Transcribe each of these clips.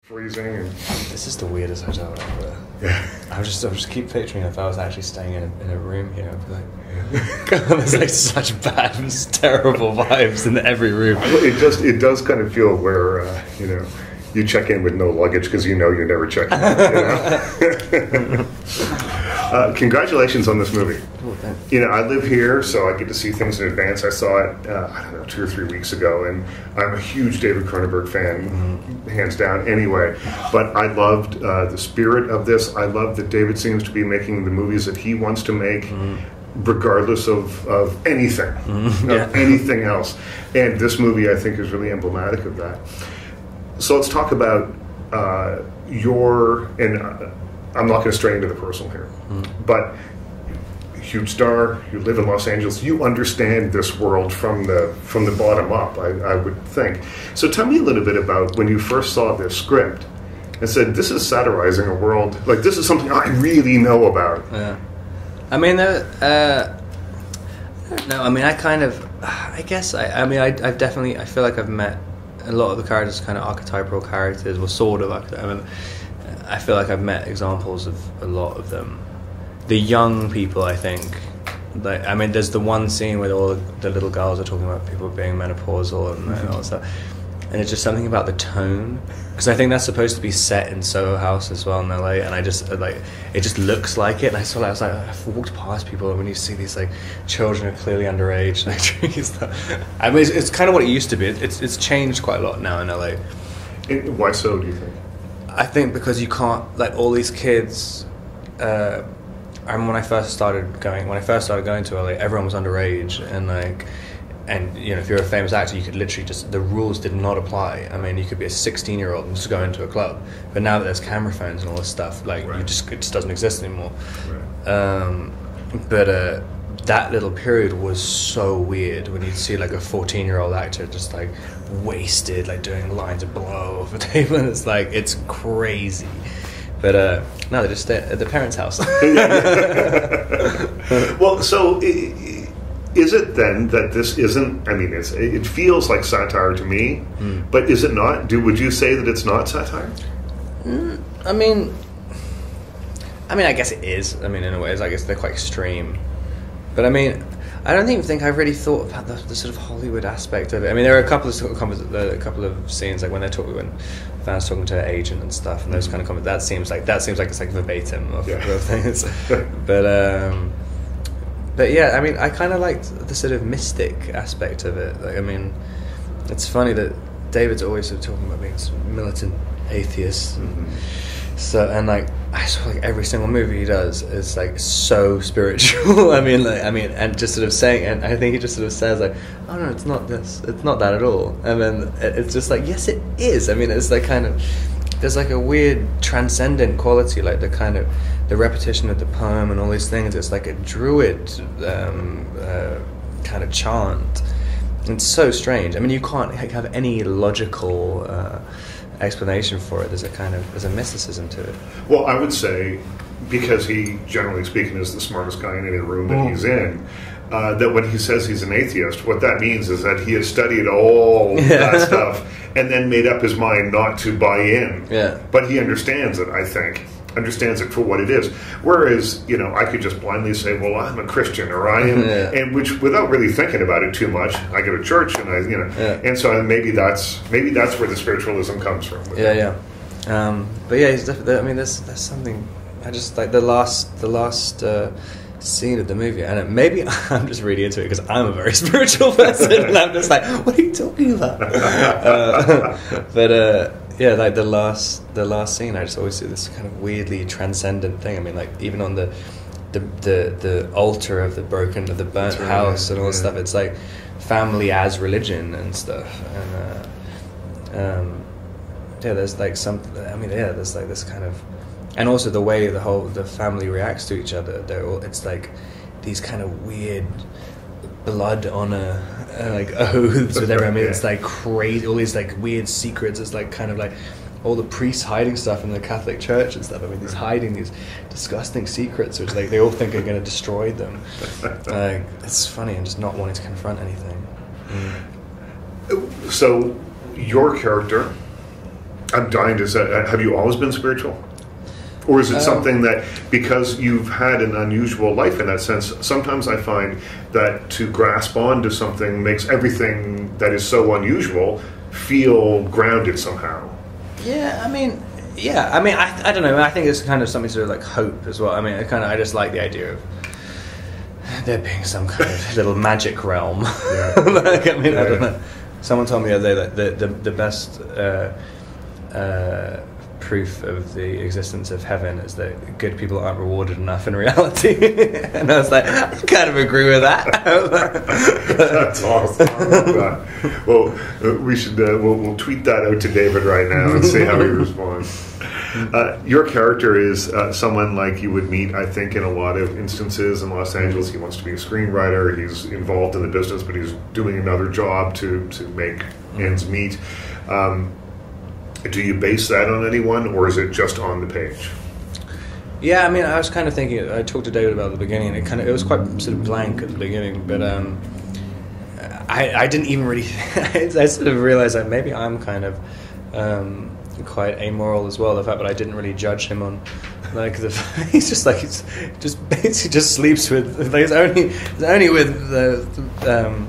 freezing. And this is the weirdest hotel ever. yeah. I just keep picturing if I was actually staying in a room here. I'd be like, God, there's like such bad, terrible vibes in every room. It does kind of feel where you check in with no luggage because you're never checking in. Congratulations on this movie. Oh, thanks. I live here, so I get to see things in advance. I saw it, I don't know, 2 or 3 weeks ago, and I'm a huge David Cronenberg fan, hands down, anyway. But I loved the spirit of this. I love that David seems to be making the movies that he wants to make, regardless of anything, anything else. And this movie, I think, is really emblematic of that. So let's talk about I'm not going to stray into the personal here, but huge star, you live in Los Angeles, you understand this world from the bottom up, I would think. So tell me a little bit about when you first saw this script and said, this is satirizing a world, like this is something I really know about. Yeah. I mean, I don't know, I mean, I've definitely, I feel like I've met a lot of the characters, kind of archetypal characters, or sort of. I feel like I've met examples of a lot of them. The young people, I think. There's the one scene where all the little girls are talking about people being menopausal and all that stuff. And it's just something about the tone. Because I think that's supposed to be set in Soho House as well in LA. And I just, it just looks like it. And I saw that, I was like, I've walked past people, and when you see these, children are clearly underage, it's kind of what it used to be. It's changed quite a lot now in LA. Why so, do you think? I think because you can't, all these kids, when I first started going to LA, everyone was underage, and if you're a famous actor, you could literally the rules did not apply. I mean, you could be a 16-year-old and just go into a club, but now that there's camera phones and all this stuff, right. it just doesn't exist anymore. Right. But that little period was so weird when you'd see a 14-year-old actor just wasted, doing lines of blow off a table, and it's crazy. But no, they just stay at the parents' house. Well, so is it then that this isn't? I mean, it feels like satire to me, but is it not? Would you say that it's not satire? I mean, I guess it is. I mean, in a way, I guess they're quite extreme. But I mean, I don't even think I've really thought about the sort of Hollywood aspect of it. I mean, there are a couple of scenes when Van's talking to her agent and stuff, and those kind of comments. That seems like it's verbatim of things. But yeah, I mean, I kind of liked the sort of mystic aspect of it. I mean, it's funny that David's always sort of talking about being a militant atheist. So, and I saw every single movie he does is so spiritual. I mean, and just sort of saying, and I think he just sort of says oh no, it's not this, it's not that at all. And then it's just yes, it is. I mean, it's kind of, there's a weird transcendent quality, the repetition of the poem and all these things. It's a druid kind of chant. It's so strange. I mean, you can't have any logical explanation for it. There's a mysticism to it. Well, I would say, because he, generally speaking, is the smartest guy in any room that he's in, that when he says he's an atheist, what that means is that he has studied all that stuff and then made up his mind not to buy in. Yeah. But he understands it, I think. Understands it for what it is. Whereas, I could just blindly say, well, I'm a Christian, or I am, and which, without really thinking about it too much, I go to church, and and so maybe that's where the spiritualism comes from. Yeah. But yeah, he's definitely. I mean, there's something. I just the last scene of the movie, and maybe I'm just really into it because I'm a very spiritual person, and I'm just what are you talking about? Yeah, the last scene, I just always see this kind of weirdly transcendent thing. I mean, even on the altar of the burnt house and all this stuff, it's family as religion and stuff. And there's there's this kind of, and also the way the family reacts to each other. It's these kind of weird blood honor oaths with everyone. I mean, it's crazy, all these weird secrets. It's kind of all the priests hiding stuff in the Catholic Church and stuff. I mean, he's hiding these disgusting secrets which they all think are going to destroy them. It's funny, and just not wanting to confront anything. So your character I'm dying to say, have you always been spiritual? Or is it something that, because you've had an unusual life in that sense, sometimes I find that to grasp onto something makes everything that is so unusual feel grounded somehow. Yeah, I mean, I don't know. I think it's kind of something sort of like hope as well. I mean, I just like the idea of there being some kind of little magic realm. Yeah. Like, I mean, I don't know. Someone told me the other day that the best proof of the existence of heaven is that good people aren't rewarded enough in reality. And I was like, I kind of agree with that. That's awesome. I love that. Well, we should we'll tweet that out to David right now and see how he responds. Your character is someone like you would meet, I think, in a lot of instances in Los Angeles. He wants to be a screenwriter. He's involved in the business, but he's doing another job to make ends meet. Do you base that on anyone, or is it just on the page? Yeah, I mean, I was kind of thinking. I talked to David about the beginning, and it was quite sort of blank at the beginning, but I didn't even really. I sort of realized that maybe I'm kind of quite amoral as well. The fact that I didn't really judge him on like he's just like he's just basically just sleeps with. Like, it's only with the.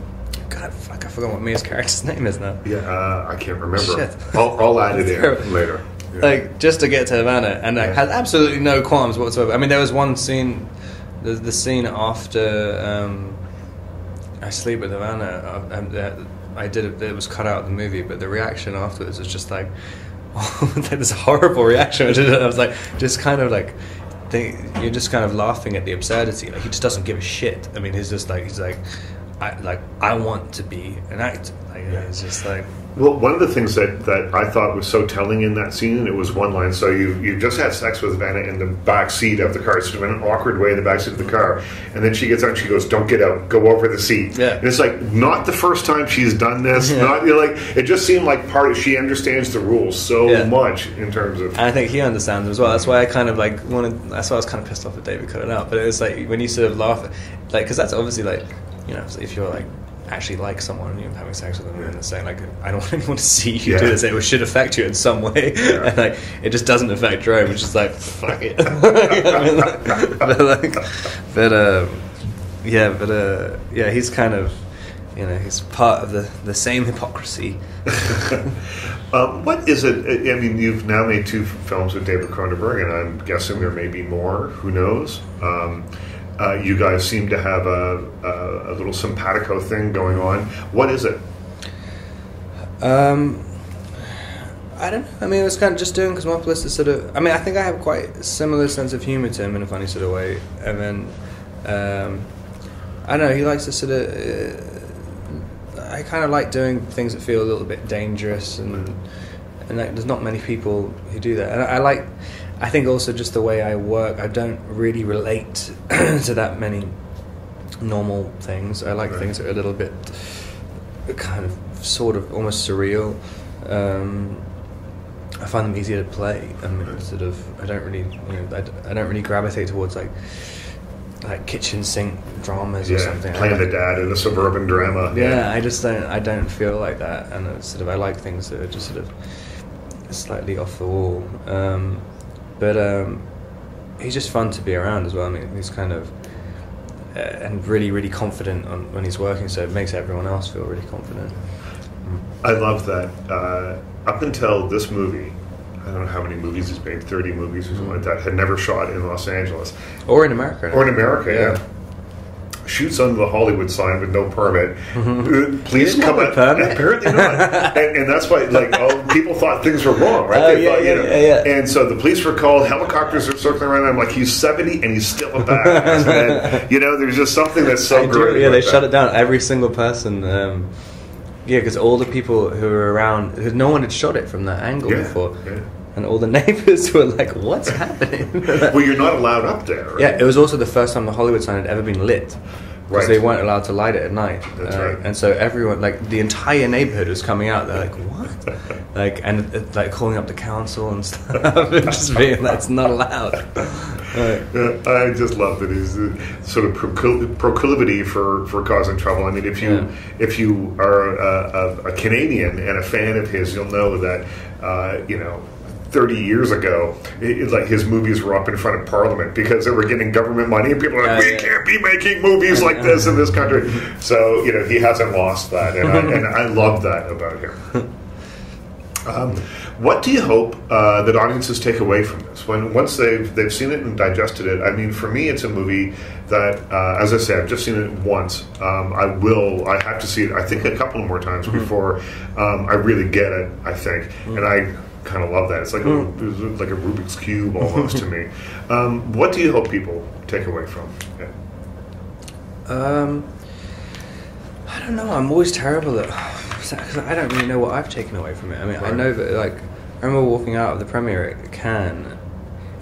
God, fuck! I forgot what Mia's character's name is now. Yeah, I can't remember. Shit. I'll add it in later. Yeah. Like, just to get to Havana, and like, has absolutely no qualms whatsoever. I mean, there was one scene, the scene after I Sleep with Havana. I did it. It was cut out of the movie, but the reaction afterwards was just like, this horrible reaction. I was like, just kind of like. You're just kind of laughing at the absurdity. Like, he just doesn't give a shit. I mean, he's like. I want to be an actor. Like, it's just like. Well, one of the things that I thought was so telling in that scene, it was one line. So you just had sex with Vanna in the back seat of the car, sort of in an awkward way in the back seat of the car, and then she gets out and she goes, "Don't get out, go over the seat." Yeah. And it's like not the first time she's done this. Yeah. Not like it just seemed like she understands the rules so much in terms of. And I think he understands as well. That's why I kind of like wanted. That's why I was kind of pissed off that David cut it out. But it's like when you sort of laugh, like because that's obviously like. You know, if you're like actually like someone and you're having sex with them and saying like, I don't want anyone to see you do this, it should affect you in some way, and like it just doesn't affect Jerome, which is like fuck it. He's kind of, you know, he's part of the same hypocrisy. What is it? I mean, you've now made 2 films with David Cronenberg, and I'm guessing there may be more. Who knows? You guys seem to have a little simpatico thing going on. What is it? I don't know. I mean, it was kind of just doing Cosmopolis is sort of. I mean, I think I have quite a similar sense of humour to him in a funny sort of way. And then I don't know. He likes to sort of. I kind of like doing things that feel a little bit dangerous, and like, there's not many people who do that. And I like. I think also just the way I work, I don't really relate to that many normal things. I like things that are a little bit kind of sort of almost surreal. I find them easier to play. I mean, sort of. I don't really, I don't really gravitate towards like kitchen sink dramas or something. Playing the dad in a suburban drama. Yeah, I just don't. I don't feel like that, and it's sort of. I like things that are just sort of slightly off the wall. But he's just fun to be around as well. I mean, he's kind of and really, really confident when he's working, so it makes everyone else feel really confident. I love that. Up until this movie, I don't know how many movies he's made, 30 movies or something like that, had never shot in Los Angeles. Or in America. Or in America, yeah. Shoots under the Hollywood sign with no permit. Please come out. Apparently not. and that's why, like, people thought things were wrong, right? And so the police were called. Helicopters are circling around. I'm like, he's 70 and he's still a badass. And, there's just something that's so great. Yeah, they shut it down. Every single person. Because all the people who were around, no one had shot it from that angle before. Yeah. And all the neighbors were like, what's happening? Well, you're not allowed up there, right? Yeah, it was also the first time the Hollywood sign had ever been lit. because Right. they weren't allowed to light it at night. That's right. And so everyone, like the entire neighborhood, was coming out. They're like, "What?" Like, and like calling up the council and stuff, and just being like, "It's not allowed." I just love that his sort of proclivity for causing trouble. I mean, if you are a Canadian and a fan of his, you'll know that 30 years ago, like his movies were up in front of Parliament because they were getting government money, and people were like, "We can't be making movies like this in this country." So he hasn't lost that, and I love that about him. What do you hope that audiences take away from this once they've seen it and digested it? I mean, for me, it's a movie that, as I say, I've just seen it once. I have to see it, I think, a couple more times before I really get it, I think. And I kind of love that. It's like a Rubik's Cube almost to me. What do you hope people take away from it? I don't know. I'm always terrible at... Because I don't really know what I've taken away from it. I mean, I know that, like, I remember walking out of the premiere at Cannes.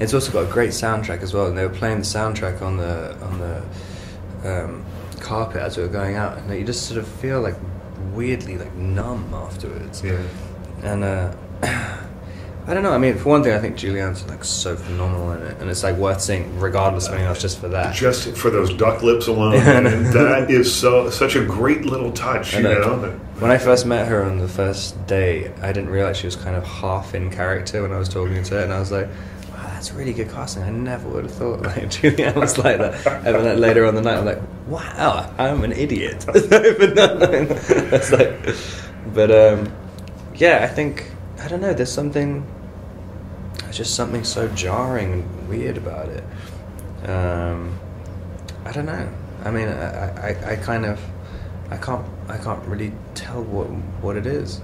It's also got a great soundtrack as well, and they were playing the soundtrack on the carpet as we were going out, and you just sort of feel like weirdly like numb afterwards. Yeah. And I don't know. I mean, for one thing, I think Julianne's like so phenomenal in it, and it's like worth seeing regardless of anything else, just for that. Just for those duck lips alone, and that is such a great little touch. When I first met her on the first day, I didn't realize she was kind of half in character when I was talking to her, and I was like, "Wow, that's really good casting. I never would have thought like Julianne was like that." And then later on the night, I'm like, "Wow, I'm an idiot." That's like, but yeah, I think I don't know. There's just something so jarring and weird about it. I don't know. I mean, I can't really tell what it is.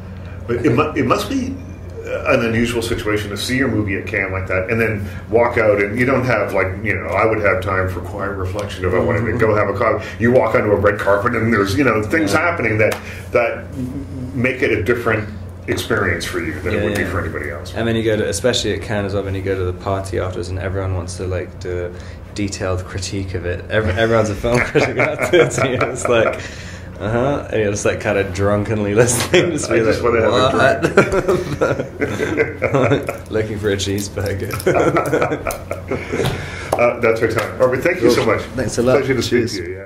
But it must be an unusual situation to see your movie at Cannes like that, and then walk out, and you don't have I would have time for quiet reflection if I wanted to go have a coffee. You walk onto a red carpet, and there's things happening that make it a different experience for you than it would be for anybody else. And then you go to, especially at Cannes as well, when you go to the party afterwards, and everyone wants to like do a detailed critique of it. Everyone's a film critic afterwards, and you're just like, and you're just like kind of drunkenly listening. Just I just want to have a drink. Looking for a cheeseburger. That's our time. Robert, thank you so much. Thanks a lot. Pleasure to speak to you.